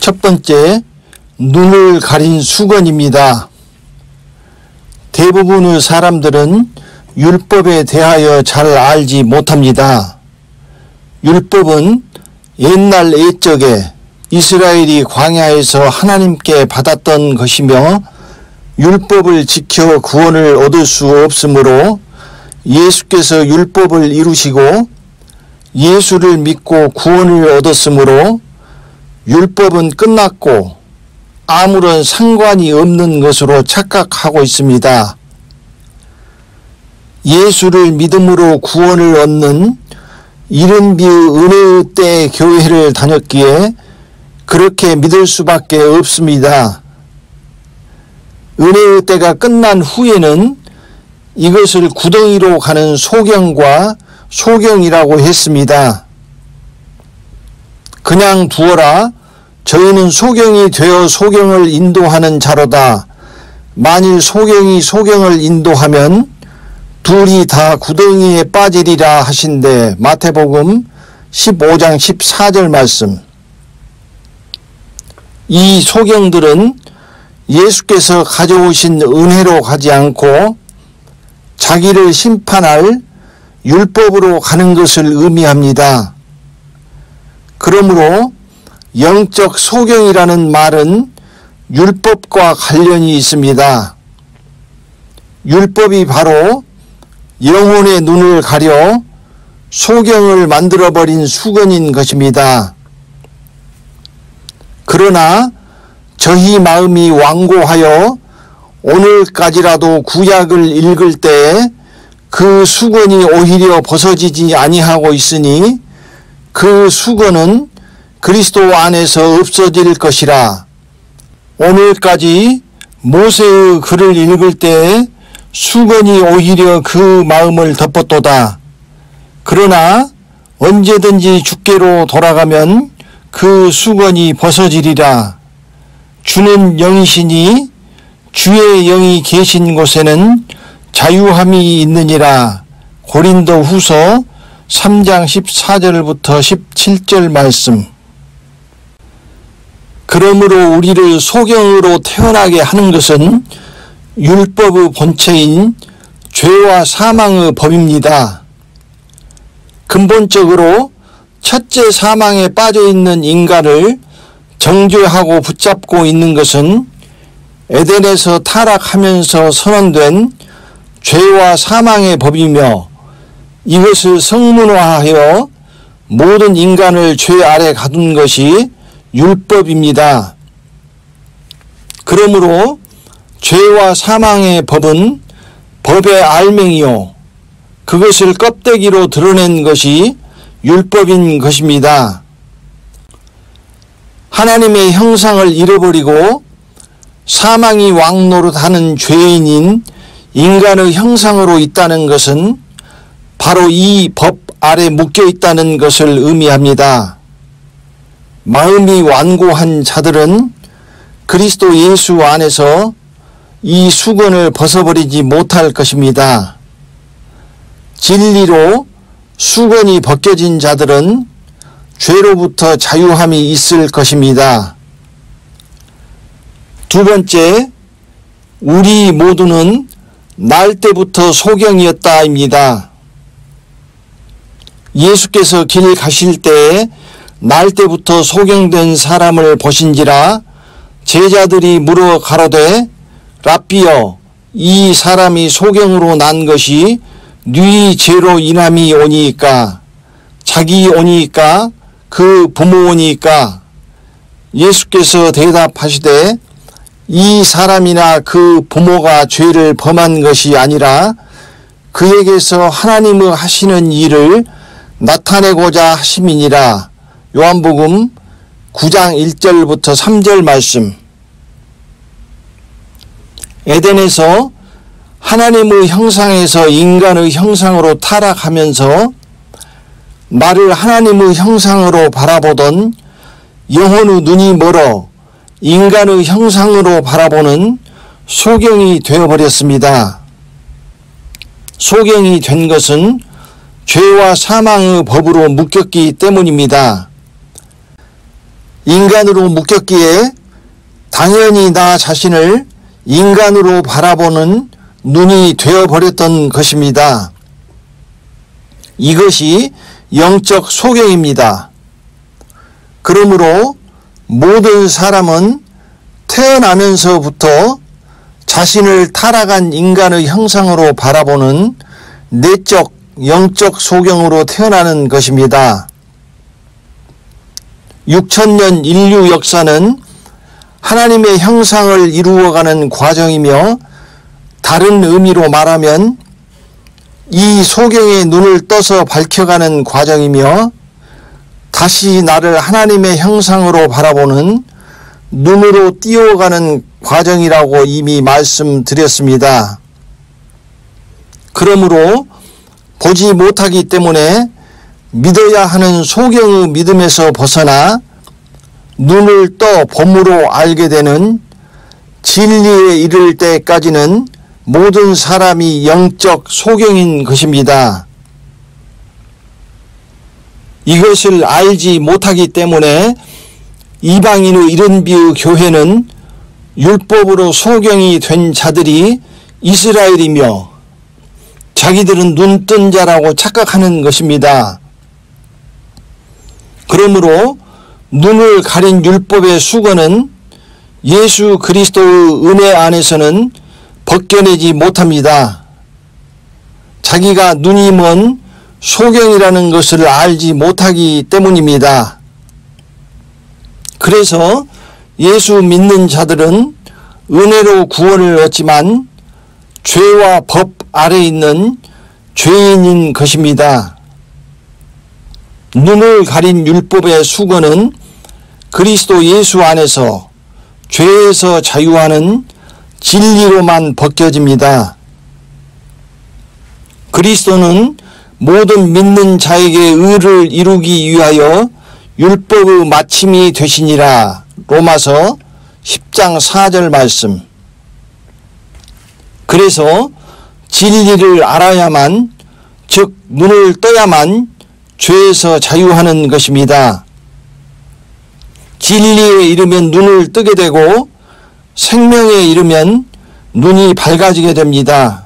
첫 번째, 눈을 가린 수건입니다. 대부분의 사람들은 율법에 대하여 잘 알지 못합니다. 율법은 옛날 옛적에 이스라엘이 광야에서 하나님께 받았던 것이며 율법을 지켜 구원을 얻을 수 없으므로 예수께서 율법을 이루시고 예수를 믿고 구원을 얻었으므로 율법은 끝났고 아무런 상관이 없는 것으로 착각하고 있습니다. 예수를 믿음으로 구원을 얻는 이른비의 은혜의 때 교회를 다녔기에 그렇게 믿을 수밖에 없습니다. 은혜의 때가 끝난 후에는 이것을 구덩이로 가는 소경과 소경이라고 했습니다. 그냥 두어라. 저희는 소경이 되어 소경을 인도하는 자로다. 만일 소경이 소경을 인도하면 둘이 다 구덩이에 빠지리라 하신대. 마태복음 15장 14절 말씀. 이 소경들은 예수께서 가져오신 은혜로 가지 않고 자기를 심판할 율법으로 가는 것을 의미합니다. 그러므로 영적 소경이라는 말은 율법과 관련이 있습니다. 율법이 바로 영혼의 눈을 가려 소경을 만들어버린 수건인 것입니다. 그러나 저희 마음이 완고하여 오늘까지라도 구약을 읽을 때 그 수건이 오히려 벗어지지 아니하고 있으니 그 수건은 그리스도 안에서 없어질 것이라. 오늘까지 모세의 글을 읽을 때 수건이 오히려 그 마음을 덮었도다. 그러나 언제든지 주께로 돌아가면 그 수건이 벗어지리라. 주는 영이시니 주의 영이 계신 곳에는 자유함이 있느니라. 고린도 후서 3장 14절부터 17절 말씀. 그러므로 우리를 소경으로 태어나게 하는 것은 율법의 본체인 죄와 사망의 법입니다. 근본적으로 첫째 사망에 빠져있는 인간을 정죄하고 붙잡고 있는 것은 에덴에서 타락하면서 선언된 죄와 사망의 법이며 이것을 성문화하여 모든 인간을 죄 아래 가둔 것이 율법입니다. 그러므로 죄와 사망의 법은 법의 알맹이요 그것을 껍데기로 드러낸 것이 율법인 것입니다. 하나님의 형상을 잃어버리고 사망이 왕노릇하는 죄인인 인간의 형상으로 있다는 것은 바로 이 법 아래 묶여 있다는 것을 의미합니다. 마음이 완고한 자들은 그리스도 예수 안에서 이 수건을 벗어버리지 못할 것입니다. 진리로 수건이 벗겨진 자들은 죄로부터 자유함이 있을 것입니다. 두 번째, 우리 모두는 날 때부터 소경이었다입니다. 예수께서 길 가실 때에 날 때부터 소경된 사람을 보신지라 제자들이 물어 가로되 랍비여 이 사람이 소경으로 난 것이 네 죄로 인함이 오니이까 자기 오니이까 그 부모 오니이까. 예수께서 대답하시되 이 사람이나 그 부모가 죄를 범한 것이 아니라 그에게서 하나님의 하시는 일을 나타내고자 하심이니라. 요한복음 9장 1절부터 3절 말씀. 에덴에서 하나님의 형상에서 인간의 형상으로 타락하면서 나를 하나님의 형상으로 바라보던 영혼의 눈이 멀어 인간의 형상으로 바라보는 소경이 되어버렸습니다. 소경이 된 것은 죄와 사망의 법으로 묶였기 때문입니다. 인간으로 묶였기에 당연히 나 자신을 인간으로 바라보는 눈이 되어버렸던 것입니다. 이것이 영적 소경입니다. 그러므로 모든 사람은 태어나면서부터 자신을 타락한 인간의 형상으로 바라보는 내적 영적 소경으로 태어나는 것입니다. 6천년 인류 역사는 하나님의 형상을 이루어가는 과정이며, 다른 의미로 말하면 이 소경의 눈을 떠서 밝혀가는 과정이며, 다시 나를 하나님의 형상으로 바라보는 눈으로 띄워가는 과정이라고 이미 말씀드렸습니다. 그러므로 보지 못하기 때문에 믿어야 하는 소경의 믿음에서 벗어나 눈을 떠 봄으로 알게 되는 진리에 이를 때까지는 모든 사람이 영적 소경인 것입니다. 이것을 알지 못하기 때문에 이방인의 이른비의 교회는 율법으로 소경이 된 자들이 이스라엘이며 자기들은 눈뜬 자라고 착각하는 것입니다. 그러므로 눈을 가린 율법의 수건은 예수 그리스도의 은혜 안에서는 벗겨내지 못합니다. 자기가 눈이 먼 소경이라는 것을 알지 못하기 때문입니다. 그래서 예수 믿는 자들은 은혜로 구원을 얻지만 죄와 법 아래 있는 죄인인 것입니다. 눈을 가린 율법의 수건은 그리스도 예수 안에서 죄에서 자유하는 진리로만 벗겨집니다. 그리스도는 모든 믿는 자에게 의를 이루기 위하여 율법의 마침이 되시니라. 로마서 10장 4절 말씀. 그래서 진리를 알아야만, 즉 눈을 떠야만 죄에서 자유하는 것입니다. 진리에 이르면 눈을 뜨게 되고 생명에 이르면 눈이 밝아지게 됩니다.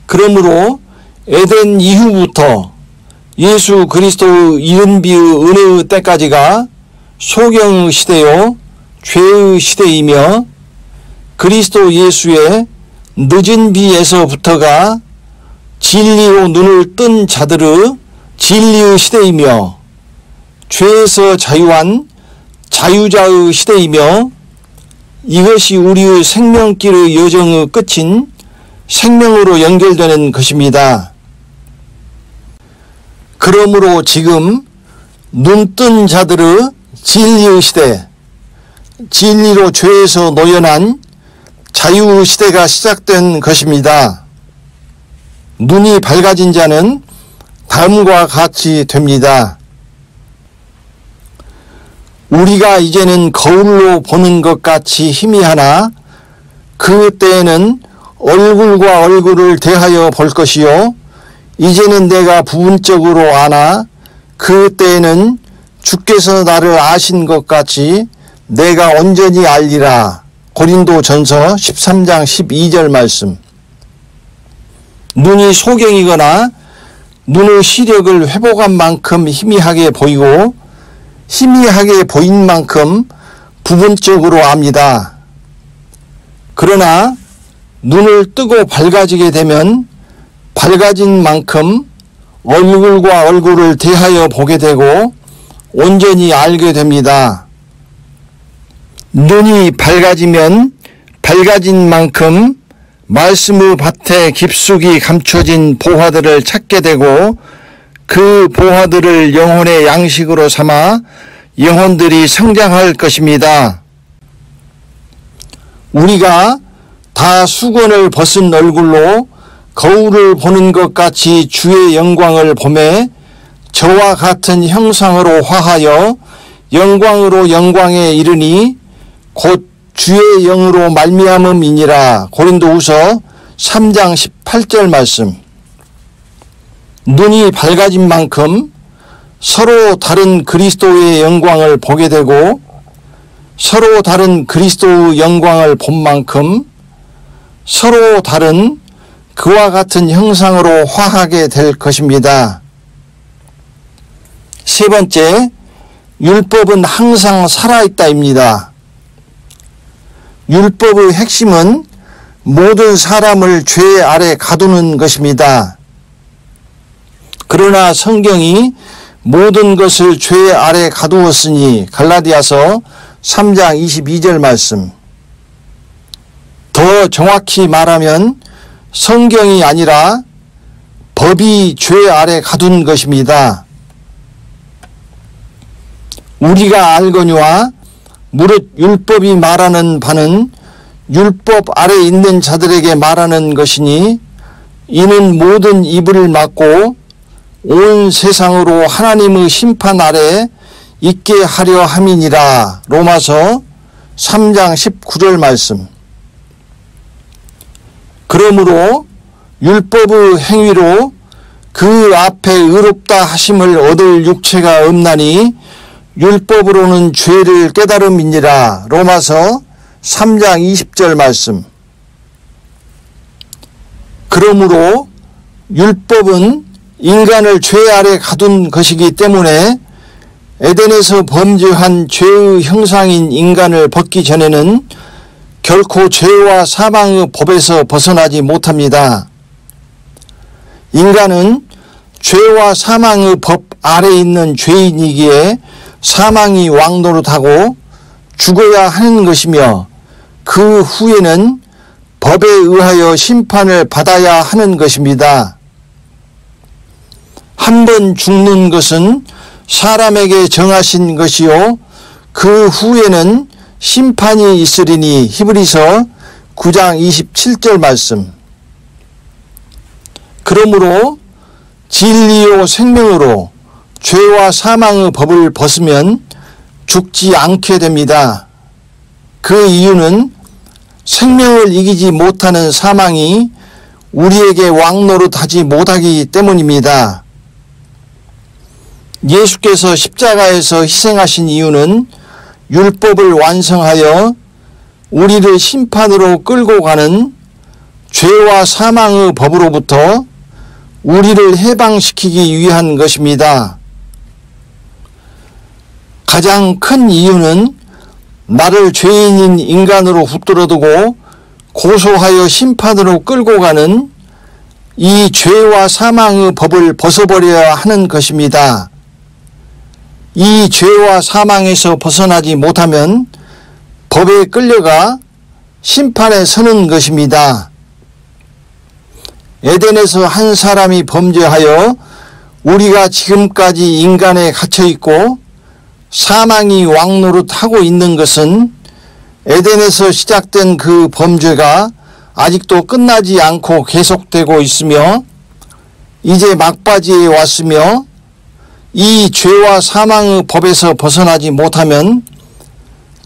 그러므로 에덴 이후부터 예수 그리스도의 이른비의 은혜의 때까지가 소경의 시대요 죄의 시대이며, 그리스도 예수의 늦은 비에서부터가 진리로 눈을 뜬 자들의 진리의 시대이며, 죄에서 자유한 자유자의 시대이며, 이것이 우리의 생명길의 여정의 끝인 생명으로 연결되는 것입니다. 그러므로 지금 눈뜬 자들의 진리의 시대, 진리로 죄에서 노연한 자유의 시대가 시작된 것입니다. 눈이 밝아진 자는 다음과 같이 됩니다. 우리가 이제는 거울로 보는 것 같이 희미하나 그 때에는 얼굴과 얼굴을 대하여 볼 것이요, 이제는 내가 부분적으로 아나 그 때에는 주께서 나를 아신 것 같이 내가 온전히 알리라. 고린도전서 13장 12절 말씀. 눈이 소경이거나 눈의 시력을 회복한 만큼 희미하게 보이고, 희미하게 보인 만큼 부분적으로 압니다. 그러나 눈을 뜨고 밝아지게 되면 밝아진 만큼 얼굴과 얼굴을 대하여 보게 되고 온전히 알게 됩니다. 눈이 밝아지면 밝아진 만큼 말씀의 밭에 깊숙이 감춰진 보화들을 찾게 되고, 그 보화들을 영혼의 양식으로 삼아 영혼들이 성장할 것입니다. 우리가 다 수건을 벗은 얼굴로 거울을 보는 것 같이 주의 영광을 보매 저와 같은 형상으로 화하여 영광으로 영광에 이르니 곧 주의 영으로 말미암음이니라. 고린도후서 3장 18절 말씀. 눈이 밝아진 만큼 서로 다른 그리스도의 영광을 보게 되고 서로 다른 그리스도의 영광을 본 만큼 서로 다른 그와 같은 형상으로 화하게 될 것입니다. 세 번째, 율법은 항상 살아있다입니다. 율법의 핵심은 모든 사람을 죄 아래 가두는 것입니다. 그러나 성경이 모든 것을 죄 아래 가두었으니 갈라디아서 3장 22절 말씀. 더 정확히 말하면 성경이 아니라 법이 죄 아래 가둔 것입니다. 우리가 알거니와 무릇 율법이 말하는 바는 율법 아래 있는 자들에게 말하는 것이니 이는 모든 입을 막고 온 세상으로 하나님의 심판 아래 있게 하려 함이니라. 로마서 3장 19절 말씀. 그러므로 율법의 행위로 그 앞에 의롭다 하심을 얻을 육체가 없나니 율법으로는 죄를 깨달음이니라. 로마서 3장 20절 말씀. 그러므로 율법은 인간을 죄 아래 가둔 것이기 때문에 에덴에서 범죄한 죄의 형상인 인간을 벗기 전에는 결코 죄와 사망의 법에서 벗어나지 못합니다. 인간은 죄와 사망의 법 아래 있는 죄인이기에 사망이 왕노릇하고 죽어야 하는 것이며 그 후에는 법에 의하여 심판을 받아야 하는 것입니다. 한 번 죽는 것은 사람에게 정하신 것이요 그 후에는 심판이 있으리니 히브리서 9장 27절 말씀. 그러므로 진리요 생명으로 죄와 사망의 법을 벗으면 죽지 않게 됩니다. 그 이유는 생명을 이기지 못하는 사망이 우리에게 왕노릇하지 못하기 때문입니다. 예수께서 십자가에서 희생하신 이유는 율법을 완성하여 우리를 심판으로 끌고 가는 죄와 사망의 법으로부터 우리를 해방시키기 위한 것입니다. 가장 큰 이유는 나를 죄인인 인간으로 붙들어두고 고소하여 심판으로 끌고 가는 이 죄와 사망의 법을 벗어버려야 하는 것입니다. 이 죄와 사망에서 벗어나지 못하면 법에 끌려가 심판에 서는 것입니다. 에덴에서 한 사람이 범죄하여 우리가 지금까지 인간에 갇혀 있고 사망이 왕노릇하고 있는 것은 에덴에서 시작된 그 범죄가 아직도 끝나지 않고 계속되고 있으며 이제 막바지에 왔으며 이 죄와 사망의 법에서 벗어나지 못하면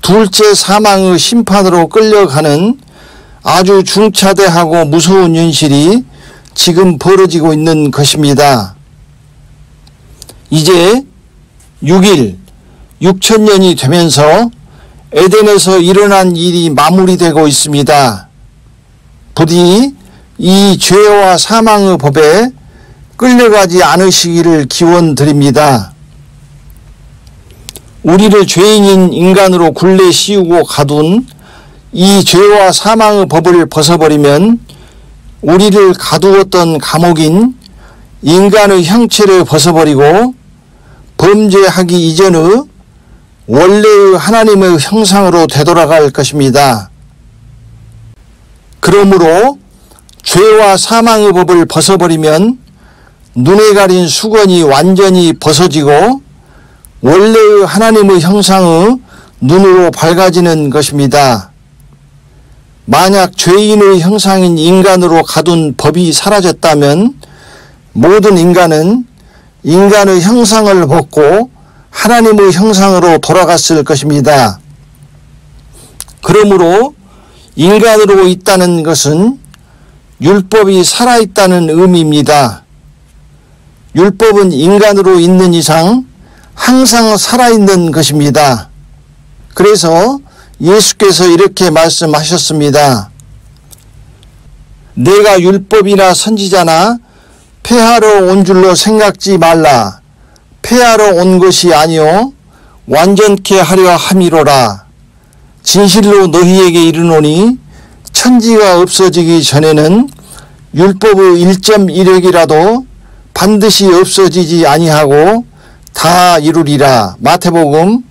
둘째 사망의 심판으로 끌려가는 아주 중차대하고 무서운 현실이 지금 벌어지고 있는 것입니다. 이제 6천년이 되면서 에덴에서 일어난 일이 마무리되고 있습니다. 부디 이 죄와 사망의 법에 끌려가지 않으시기를 기원드립니다. 우리를 죄인인 인간으로 굴레 씌우고 가둔 이 죄와 사망의 법을 벗어버리면 우리를 가두었던 감옥인 인간의 형체를 벗어버리고 범죄하기 이전의 원래의 하나님의 형상으로 되돌아갈 것입니다. 그러므로 죄와 사망의 법을 벗어버리면 눈에 가린 수건이 완전히 벗어지고 원래의 하나님의 형상의 눈으로 밝아지는 것입니다. 만약 죄인의 형상인 인간으로 가둔 법이 사라졌다면 모든 인간은 인간의 형상을 벗고 하나님의 형상으로 돌아갔을 것입니다. 그러므로 인간으로 있다는 것은 율법이 살아있다는 의미입니다. 율법은 인간으로 있는 이상 항상 살아있는 것입니다. 그래서 예수께서 이렇게 말씀하셨습니다. 내가 율법이나 선지자나 폐하러 온 줄로 생각지 말라. 폐하러 온 것이 아니요 완전케 하려 함이로라. 진실로 너희에게 이르노니 천지가 없어지기 전에는 율법의 1.1획이라도 반드시 없어지지 아니하고 다 이루리라. 마태복음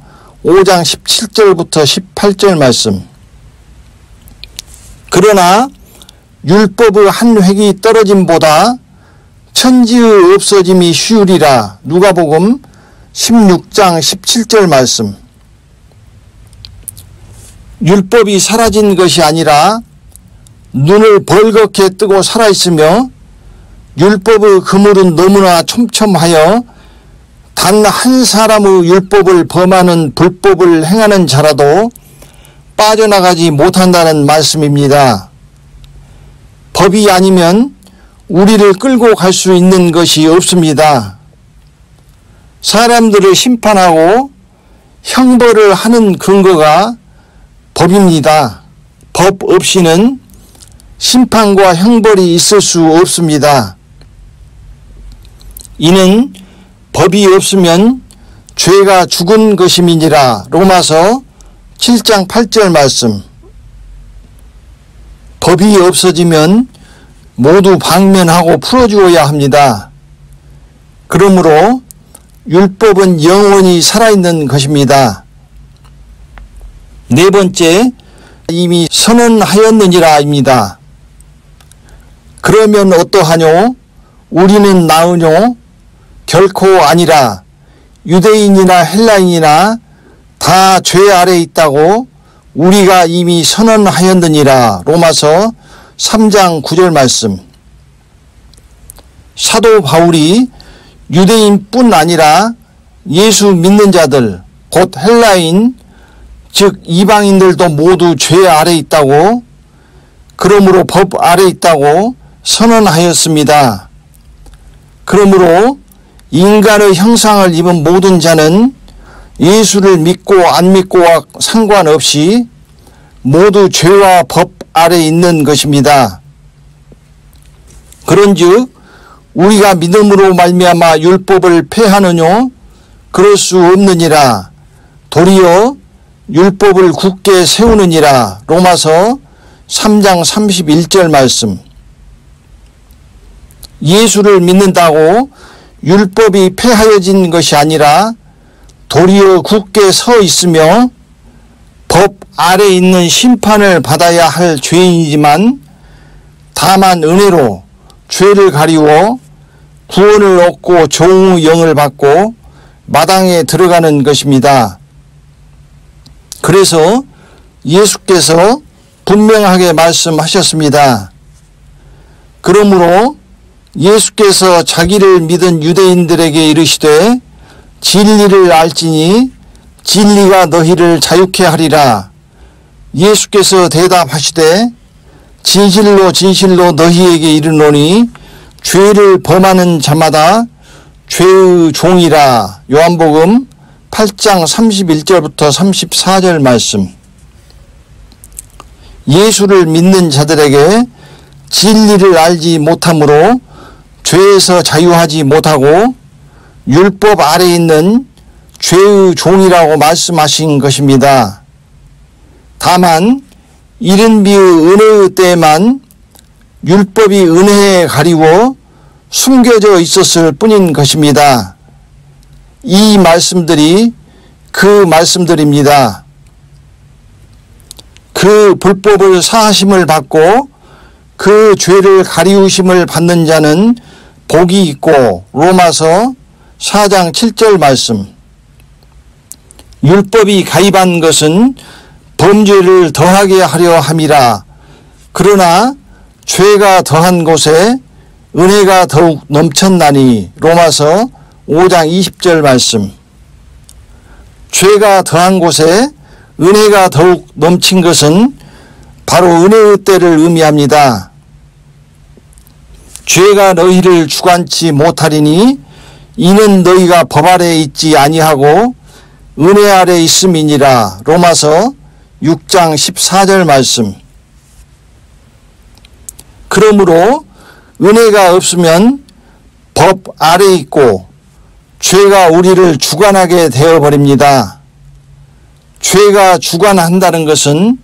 5장 17절부터 18절 말씀. 그러나 율법의 한 획이 떨어짐보다 천지의 없어짐이 쉬우리라. 누가복음 16장 17절 말씀. 율법이 사라진 것이 아니라 눈을 벌겋게 뜨고 살아있으며 율법의 그물은 너무나 촘촘하여 단 한 사람의 율법을 범하는 불법을 행하는 자라도 빠져나가지 못한다는 말씀입니다. 법이 아니면 우리를 끌고 갈 수 있는 것이 없습니다. 사람들을 심판하고 형벌을 하는 근거가 법입니다. 법 없이는 심판과 형벌이 있을 수 없습니다. 이는 법이 없으면 죄가 죽은 것임이니라. 로마서 7장 8절 말씀. 법이 없어지면 모두 방면하고 풀어주어야 합니다. 그러므로 율법은 영원히 살아있는 것입니다. 네 번째, 이미 선언하였느니라입니다. 그러면 어떠하뇨? 우리는 나으뇨? 결코 아니라. 유대인이나 헬라인이나 다 죄 아래 있다고 우리가 이미 선언하였느니라. 로마서 3장 9절 말씀. 사도 바울이 유대인뿐 아니라 예수 믿는 자들, 곧 헬라인, 즉 이방인들도 모두 죄 아래 있다고, 그러므로 법 아래 있다고 선언하였습니다. 그러므로 인간의 형상을 입은 모든 자는 예수를 믿고 안 믿고와 상관없이 모두 죄와 법 아래 있는 것입니다. 그런즉 우리가 믿음으로 말미암아 율법을 폐하느뇨? 그럴 수 없느니라. 도리어 율법을 굳게 세우느니라. 로마서 3장 31절 말씀. 예수를 믿는다고 율법이 폐하여진 것이 아니라 도리어 굳게 서 있으며 법 아래 있는 심판을 받아야 할 죄인이지만 다만 은혜로 죄를 가리워 구원을 얻고 종의 영을 받고 마당에 들어가는 것입니다. 그래서 예수께서 분명하게 말씀하셨습니다. 그러므로 예수께서 자기를 믿은 유대인들에게 이르시되 진리를 알지니 진리가 너희를 자유케 하리라. 예수께서 대답하시되 진실로 진실로 너희에게 이르노니 죄를 범하는 자마다 죄의 종이라. 요한복음 8장 31절부터 34절 말씀. 예수를 믿는 자들에게 진리를 알지 못함으로 죄에서 자유하지 못하고 율법 아래 있는 죄의 종이라고 말씀하신 것입니다. 다만 이른 비의 은혜의 때에만 율법이 은혜에 가리워 숨겨져 있었을 뿐인 것입니다. 이 말씀들이 그 말씀들입니다. 그 불법을 사하심을 받고 그 죄를 가리우심을 받는 자는 복이 있고. 로마서 4장 7절 말씀. 율법이 가입한 것은 범죄를 더하게 하려 함이라. 그러나 죄가 더한 곳에 은혜가 더욱 넘쳤나니. 로마서 5장 20절 말씀. 죄가 더한 곳에 은혜가 더욱 넘친 것은 바로 은혜의 때를 의미합니다. 죄가 너희를 주관치 못하리니 이는 너희가 법 아래 있지 아니하고 은혜 아래 있음이니라. 로마서 6장 14절 말씀. 그러므로 은혜가 없으면 법 아래 있고 죄가 우리를 주관하게 되어버립니다. 죄가 주관한다는 것은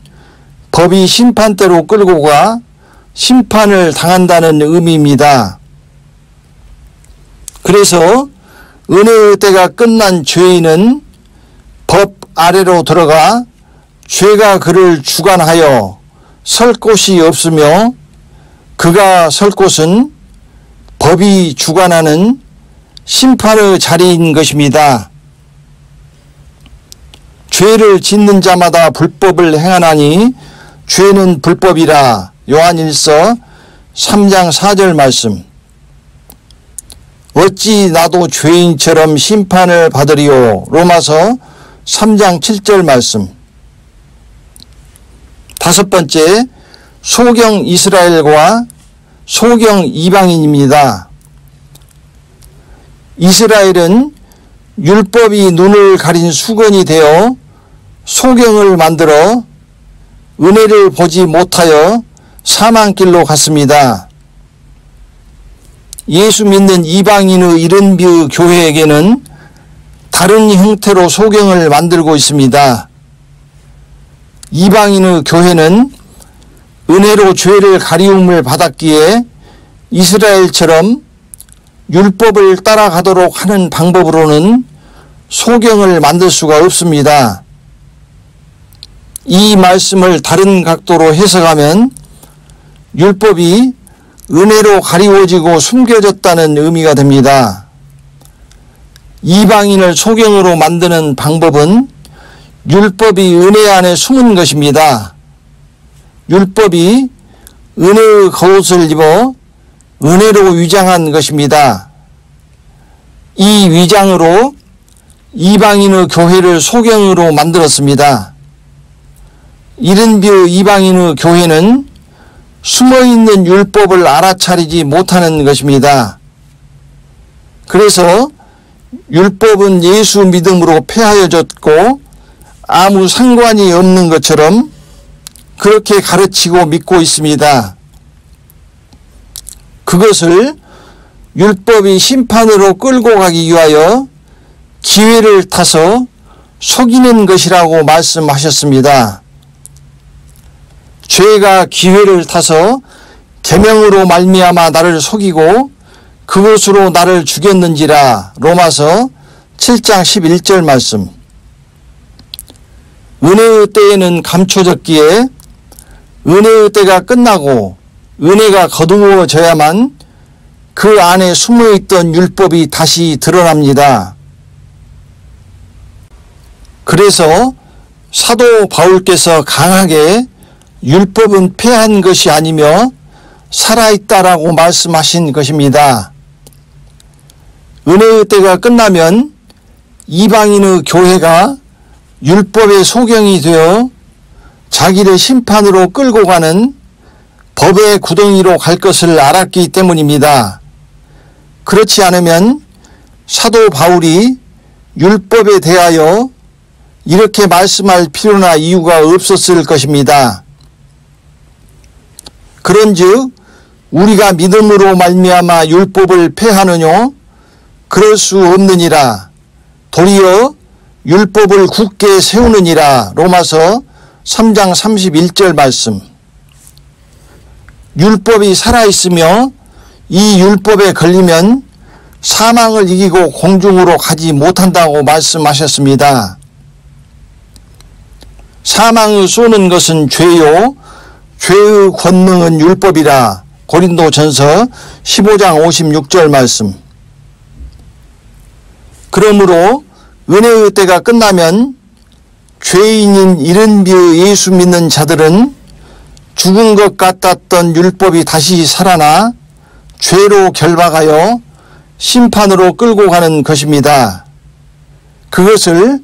법이 심판대로 끌고 가 심판을 당한다는 의미입니다. 그래서 은혜의 때가 끝난 죄인은 법 아래로 들어가 죄가 그를 주관하여 설 곳이 없으며 그가 설 곳은 법이 주관하는 심판의 자리인 것입니다. 죄를 짓는 자마다 불법을 행하나니 죄는 불법이라. 요한일서 3장 4절 말씀. 어찌 나도 죄인처럼 심판을 받으리요. 로마서 3장 7절 말씀. 다섯 번째, 소경 이스라엘과 소경 이방인입니다. 이스라엘은 율법이 눈을 가린 수건이 되어 소경을 만들어 은혜를 보지 못하여 사망길로 갔습니다. 예수 믿는 이방인의 이른비의 교회에게는 다른 형태로 소경을 만들고 있습니다. 이방인의 교회는 은혜로 죄를 가리움을 받았기에 이스라엘처럼 율법을 따라가도록 하는 방법으로는 소경을 만들 수가 없습니다. 이 말씀을 다른 각도로 해석하면 율법이 은혜로 가리워지고 숨겨졌다는 의미가 됩니다. 이방인을 소경으로 만드는 방법은 율법이 은혜 안에 숨은 것입니다. 율법이 은혜의 겉옷을 입어 은혜로 위장한 것입니다. 이 위장으로 이방인의 교회를 소경으로 만들었습니다. 이른비의 이방인의 교회는 숨어있는 율법을 알아차리지 못하는 것입니다. 그래서 율법은 예수 믿음으로 폐하여졌고 아무 상관이 없는 것처럼 그렇게 가르치고 믿고 있습니다. 그것을 율법이 심판으로 끌고 가기 위하여 기회를 타서 속이는 것이라고 말씀하셨습니다. 죄가 기회를 타서 계명으로 말미암아 나를 속이고 그것으로 나를 죽였는지라. 로마서 7장 11절 말씀. 은혜의 때에는 감춰졌기에 은혜의 때가 끝나고 은혜가 거두어져야만 그 안에 숨어있던 율법이 다시 드러납니다. 그래서 사도 바울께서 강하게 율법은 폐한 것이 아니며 살아있다라고 말씀하신 것입니다. 은혜의 때가 끝나면 이방인의 교회가 율법의 소경이 되어 자기를 심판으로 끌고 가는 법의 구덩이로 갈 것을 알았기 때문입니다. 그렇지 않으면 사도 바울이 율법에 대하여 이렇게 말씀할 필요나 이유가 없었을 것입니다. 그런즉 우리가 믿음으로 말미암아 율법을 폐하느뇨? 그럴 수 없느니라. 도리어 율법을 굳게 세우느니라. 로마서 3장 31절 말씀. 율법이 살아있으며 이 율법에 걸리면 사망을 이기고 공중으로 가지 못한다고 말씀하셨습니다. 사망을 쏘는 것은 죄요 죄의 권능은 율법이라. 고린도전서 15장 56절 말씀. 그러므로 은혜의 때가 끝나면 죄인인 이른비의 예수 믿는 자들은 죽은 것 같았던 율법이 다시 살아나 죄로 결박하여 심판으로 끌고 가는 것입니다. 그것을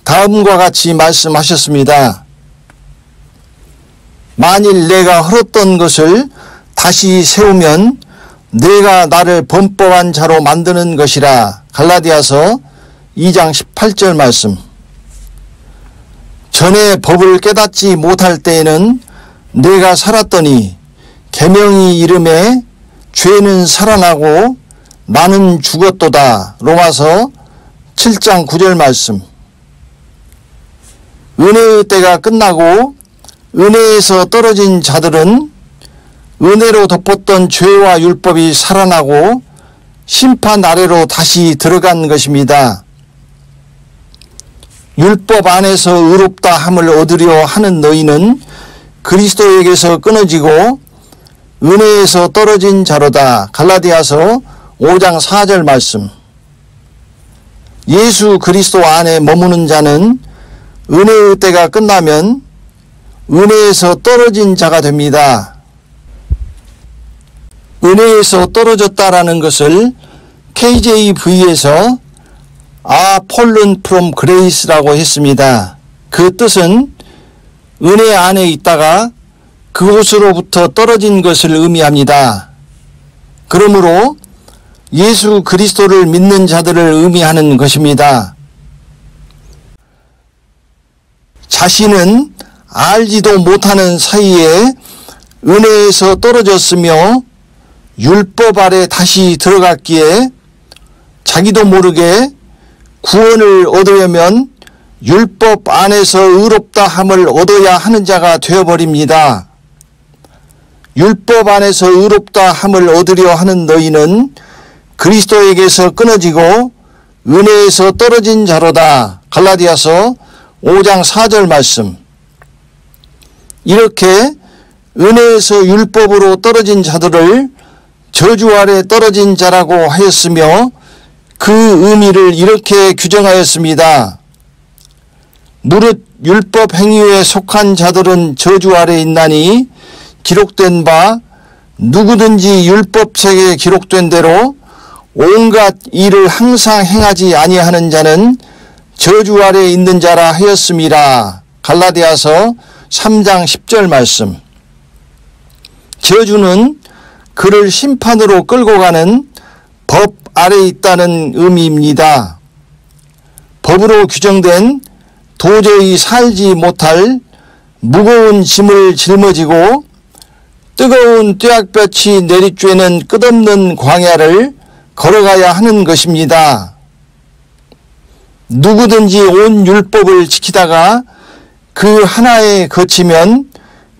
다음과 같이 말씀하셨습니다. 만일 내가 헐었던 것을 다시 세우면 내가 나를 범법한 자로 만드는 것이라. 갈라디아서 2장 18절 말씀. 전에 법을 깨닫지 못할 때에는 내가 살았더니 계명이 이름에 죄는 살아나고 나는 죽었도다. 로마서 7장 9절 말씀. 은혜의 때가 끝나고 은혜에서 떨어진 자들은 은혜로 덮었던 죄와 율법이 살아나고 심판 아래로 다시 들어간 것입니다. 율법 안에서 의롭다 함을 얻으려 하는 너희는 그리스도에게서 끊어지고 은혜에서 떨어진 자로다. 갈라디아서 5장 4절 말씀. 예수 그리스도 안에 머무는 자는 은혜의 때가 끝나면 은혜에서 떨어진 자가 됩니다. 은혜에서 떨어졌다라는 것을 KJV에서 fallen from grace라고 했습니다. 그 뜻은 은혜 안에 있다가 그곳으로부터 떨어진 것을 의미합니다. 그러므로 예수 그리스도를 믿는 자들을 의미하는 것입니다. 자신은 알지도 못하는 사이에 은혜에서 떨어졌으며 율법 아래 다시 들어갔기에 자기도 모르게 구원을 얻으려면 율법 안에서 의롭다 함을 얻어야 하는 자가 되어버립니다. 율법 안에서 의롭다 함을 얻으려 하는 너희는 그리스도에게서 끊어지고 은혜에서 떨어진 자로다. 갈라디아서 5장 4절 말씀. 이렇게 은혜에서 율법으로 떨어진 자들을 저주 아래 떨어진 자라고 하였으며 그 의미를 이렇게 규정하였습니다. 무릇 율법 행위에 속한 자들은 저주 아래 있나니 기록된 바 누구든지 율법책에 기록된 대로 온갖 일을 항상 행하지 아니하는 자는 저주 아래 있는 자라 하였음이라. 갈라디아서 3장 10절 말씀. 저주는 그를 심판으로 끌고 가는 법 아래 있다는 의미입니다. 법으로 규정된 도저히 살지 못할 무거운 짐을 짊어지고 뜨거운 뙤약볕이 내리쬐는 끝없는 광야를 걸어가야 하는 것입니다. 누구든지 온 율법을 지키다가 그 하나에 거치면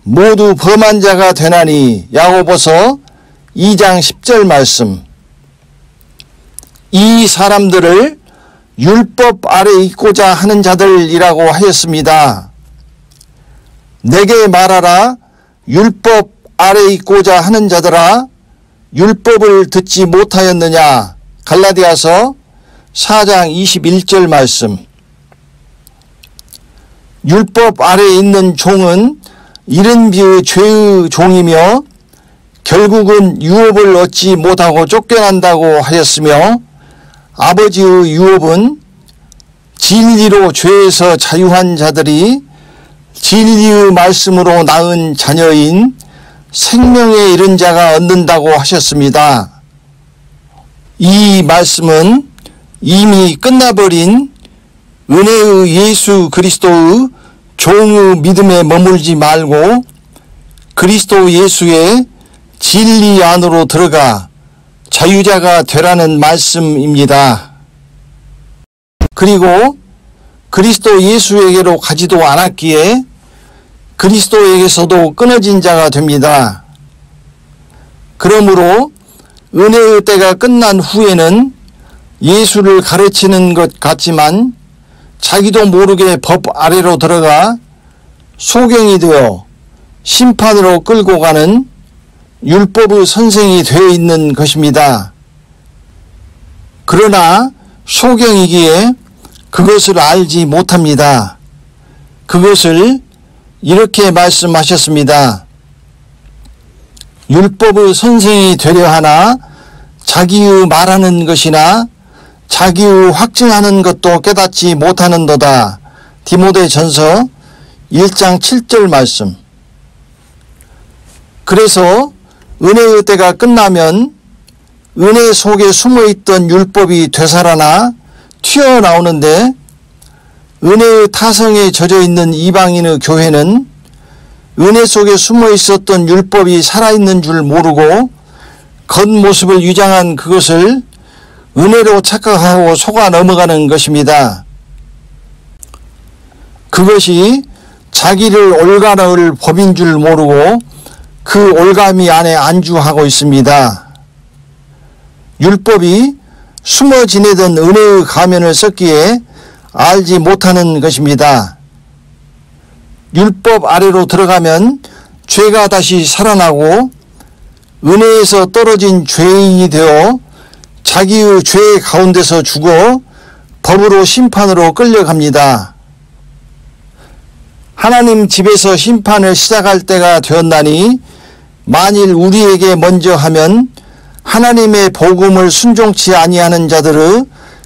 모두 범한 자가 되나니. 야고보서 2장 10절 말씀. 이 사람들을 율법 아래 있고자 하는 자들이라고 하였습니다. 내게 말하라. 율법 아래 있고자 하는 자들아, 율법을 듣지 못하였느냐. 갈라디아서 4장 21절 말씀. 율법 아래 있는 종은 이른비의 죄의 종이며 결국은 유업을 얻지 못하고 쫓겨난다고 하였으며 아버지의 유업은 진리로 죄에서 자유한 자들이 진리의 말씀으로 낳은 자녀인 생명에 이른 자가 얻는다고 하셨습니다. 이 말씀은 이미 끝나버린 은혜의 예수 그리스도의 종의 믿음에 머물지 말고 그리스도 예수의 진리 안으로 들어가 자유자가 되라는 말씀입니다. 그리고 그리스도 예수에게로 가지도 않았기에 그리스도에게서도 끊어진 자가 됩니다. 그러므로 은혜의 때가 끝난 후에는 예수를 가르치는 것 같지만 자기도 모르게 법 아래로 들어가 소경이 되어 심판으로 끌고 가는 율법의 선생이 되어 있는 것입니다. 그러나 소경이기에 그것을 알지 못합니다. 그것을 이렇게 말씀하셨습니다. 율법의 선생이 되려 하나 자기의 말하는 것이나 자기의 확증하는 것도 깨닫지 못하는도다. 디모데전서 1장 7절 말씀. 그래서 은혜의 때가 끝나면 은혜 속에 숨어있던 율법이 되살아나 튀어나오는데 은혜의 타성에 젖어있는 이방인의 교회는 은혜 속에 숨어있었던 율법이 살아있는 줄 모르고 겉모습을 위장한 그것을 은혜로 착각하고 속아 넘어가는 것입니다. 그것이 자기를 올가를 법인 줄 모르고 그 올가미 안에 안주하고 있습니다. 율법이 숨어 지내던 은혜의 가면을 썼기에 알지 못하는 것입니다. 율법 아래로 들어가면 죄가 다시 살아나고 은혜에서 떨어진 죄인이 되어 자기의 죄 가운데서 죽어 법으로 심판으로 끌려갑니다. 하나님 집에서 심판을 시작할 때가 되었나니 만일 우리에게 먼저 하면 하나님의 복음을 순종치 아니하는 자들의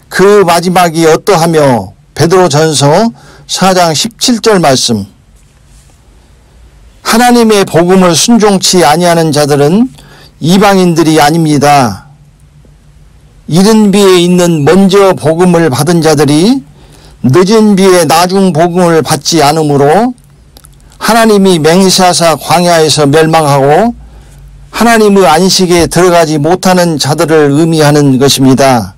그 마지막이 어떠하며 베드로전서 4장 17절 말씀. 하나님의 복음을 순종치 아니하는 자들은 이방인들이 아닙니다. 이른 비에 있는 먼저 복음을 받은 자들이 늦은 비에 나중 복음을 받지 않으므로 하나님이 맹세하사 광야에서 멸망하고 하나님의 안식에 들어가지 못하는 자들을 의미하는 것입니다.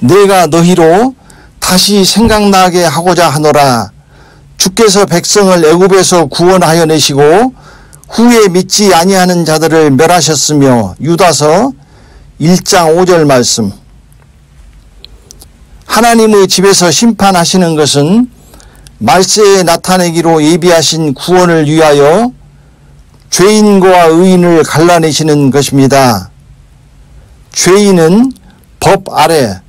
내가 너희로 다시 생각나게 하고자 하노라. 주께서 백성을 애굽에서 구원하여 내시고 후에 믿지 아니하는 자들을 멸하셨으며. 유다서 1장 5절 말씀. 하나님의 집에서 심판하시는 것은 말세에 나타내기로 예비하신 구원을 위하여 죄인과 의인을 갈라내시는 것입니다. 죄인은 법 아래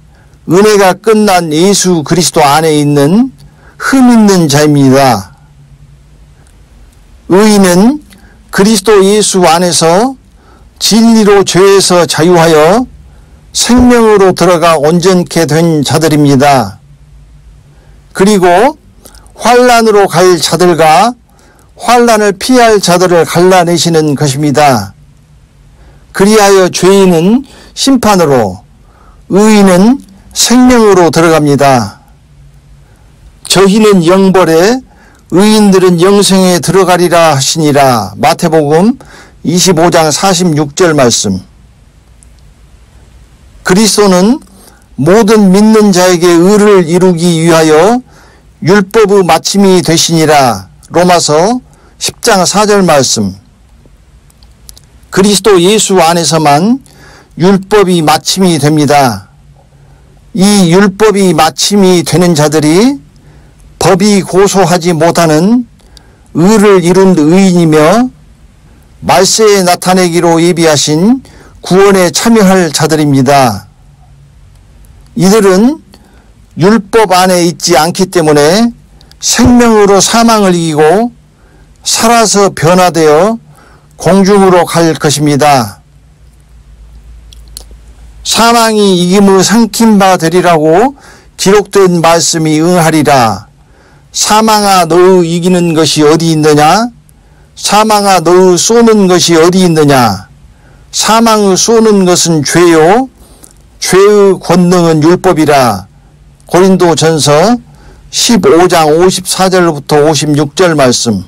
은혜가 끝난 예수 그리스도 안에 있는 흠 있는 자입니다. 의인은 그리스도 예수 안에서 진리로 죄에서 자유하여 생명으로 들어가 온전케 된 자들입니다. 그리고 환난으로 갈 자들과 환난을 피할 자들을 갈라내시는 것입니다. 그리하여 죄인은 심판으로, 의인은 생명으로 들어갑니다. 저희는 영벌에 의인들은 영생에 들어가리라 하시니라. 마태복음 25장 46절 말씀. 그리스도는 모든 믿는 자에게 의를 이루기 위하여 율법의 마침이 되시니라. 로마서 10장 4절 말씀. 그리스도 예수 안에서만 율법이 마침이 됩니다. 이 율법이 마침이 되는 자들이 법이 고소하지 못하는 의를 이룬 의인이며 말세에 나타내기로 예비하신 구원에 참여할 자들입니다. 이들은 율법 안에 있지 않기 때문에 생명으로 사망을 이기고 살아서 변화되어 공중으로 갈 것입니다. 사망이 이김을 삼킨 바 되리라고 기록된 말씀이 응하리라. 사망아 너의 이기는 것이 어디 있느냐? 사망아 너의 쏘는 것이 어디 있느냐? 사망의 쏘는 것은 죄요 죄의 권능은 율법이라. 고린도전서 15장 54절부터 56절 말씀.